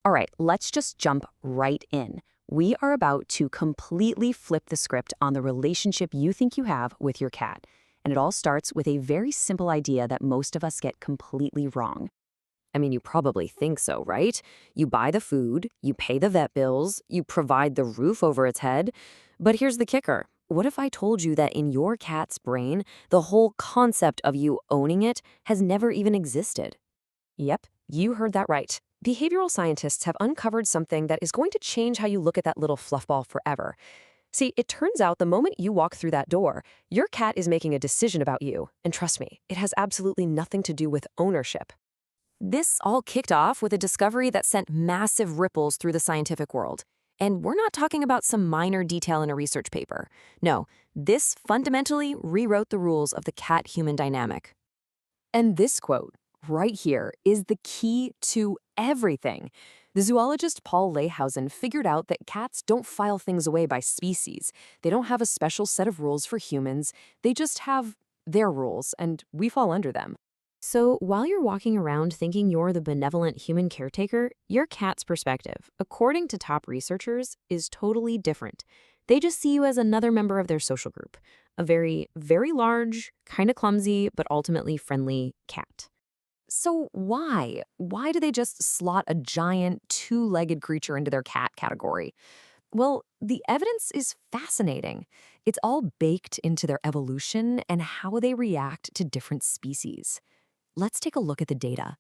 All right, let's just jump right in. We are about to completely flip the script on the relationship you think you have with your cat. And it all starts with a very simple idea that most of us get completely wrong. I mean, you probably think so, right? You buy the food, you pay the vet bills, you provide the roof over its head. But here's the kicker. What if I told you that in your cat's brain, the whole concept of you owning it has never even existed? Yep, you heard that right. Behavioral scientists have uncovered something that is going to change how you look at that little fluffball forever. See, it turns out the moment you walk through that door, your cat is making a decision about you. And trust me, it has absolutely nothing to do with ownership. This all kicked off with a discovery that sent massive ripples through the scientific world. And we're not talking about some minor detail in a research paper. No, this fundamentally rewrote the rules of the cat-human dynamic. And this quote, right here, is the key to everything. The zoologist Paul Leyhausen figured out that cats don't file things away by species. They don't have a special set of rules for humans. They just have their rules, and we fall under them. So while you're walking around thinking you're the benevolent human caretaker, your cat's perspective, according to top researchers, is totally different. They just see you as another member of their social group, a very, very large, kind of clumsy, but ultimately friendly cat. So why? Why do they just slot a giant, two-legged creature into their cat category? Well, the evidence is fascinating. It's all baked into their evolution and how they react to different species. Let's take a look at the data.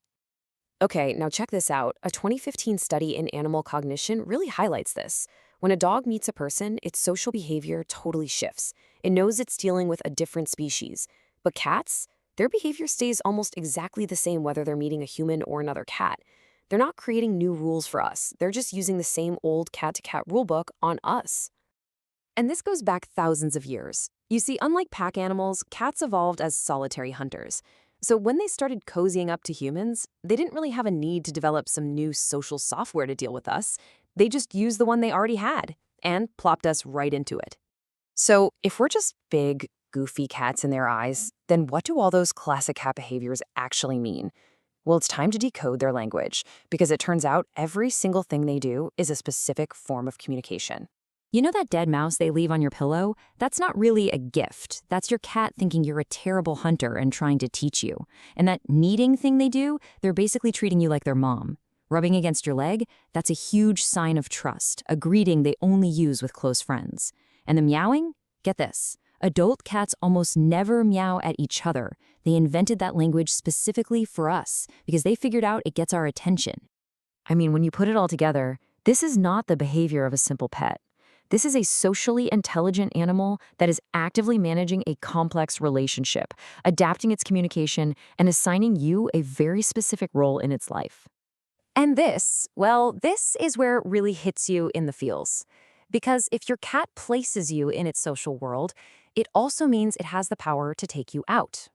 Okay, now check this out. A 2015 study in animal cognition really highlights this. When a dog meets a person, its social behavior totally shifts. It knows it's dealing with a different species. But cats, their behavior stays almost exactly the same whether they're meeting a human or another cat. They're not creating new rules for us. They're just using the same old cat-to-cat rulebook on us. And this goes back thousands of years. You see, unlike pack animals, cats evolved as solitary hunters. So when they started cozying up to humans, they didn't really have a need to develop some new social software to deal with us. They just used the one they already had and plopped us right into it. So if we're just big, goofy cats in their eyes, then what do all those classic cat behaviors actually mean? Well, it's time to decode their language, because it turns out every single thing they do is a specific form of communication. You know that dead mouse they leave on your pillow? That's not really a gift. That's your cat thinking you're a terrible hunter and trying to teach you. And that kneading thing they do, they're basically treating you like their mom. Rubbing against your leg, that's a huge sign of trust, a greeting they only use with close friends. And the meowing? Get this. Adult cats almost never meow at each other. They invented that language specifically for us because they figured out it gets our attention. I mean, when you put it all together, this is not the behavior of a simple pet. This is a socially intelligent animal that is actively managing a complex relationship, adapting its communication, and assigning you a very specific role in its life. And this, well, this is where it really hits you in the feels. Because if your cat places you in its social world, it also means it has the power to take you out.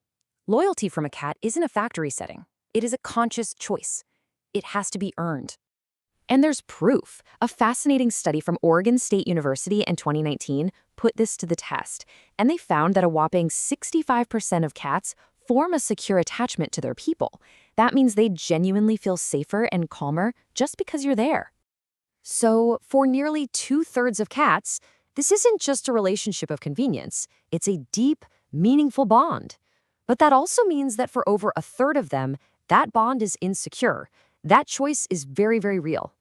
Loyalty from a cat isn't a factory setting. It is a conscious choice. It has to be earned. And there's proof. A fascinating study from Oregon State University in 2019 put this to the test, and they found that a whopping 65% of cats form a secure attachment to their people. That means they genuinely feel safer and calmer just because you're there. So, for nearly 2/3 of cats, this isn't just a relationship of convenience, it's a deep, meaningful bond. But that also means that for over a third of them, that bond is insecure. That choice is very, very real.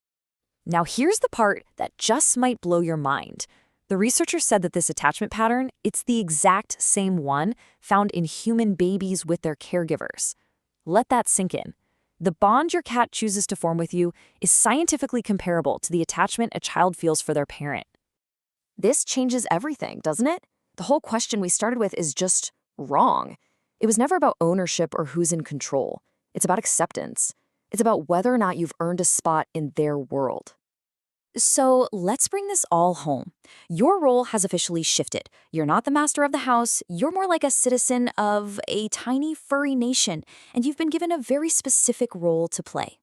Now here's the part that just might blow your mind. The researchers said that this attachment pattern, it's the exact same one found in human babies with their caregivers. Let that sink in. The bond your cat chooses to form with you is scientifically comparable to the attachment a child feels for their parent. This changes everything, doesn't it? The whole question we started with is just wrong. It was never about ownership or who's in control. It's about acceptance. It's about whether or not you've earned a spot in their world. So let's bring this all home. Your role has officially shifted. You're not the master of the house. You're more like a citizen of a tiny furry nation, and you've been given a very specific role to play.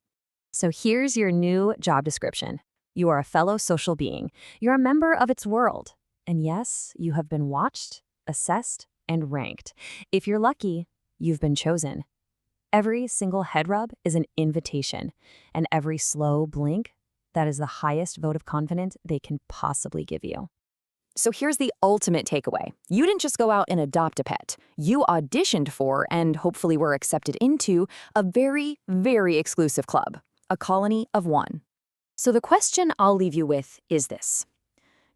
So here's your new job description. You are a fellow social being. You're a member of its world. And yes, you have been watched, assessed, and ranked. If you're lucky, you've been chosen. Every single head rub is an invitation, and every slow blink, that is the highest vote of confidence they can possibly give you. So here's the ultimate takeaway. You didn't just go out and adopt a pet. You auditioned for, and hopefully were accepted into, a very, very exclusive club, a colony of one. So the question I'll leave you with is this.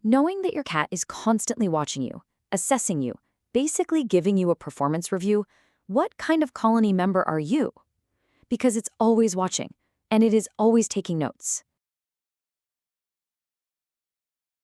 Knowing that your cat is constantly watching you, assessing you, basically giving you a performance review, what kind of colony member are you? Because it's always watching, and it is always taking notes.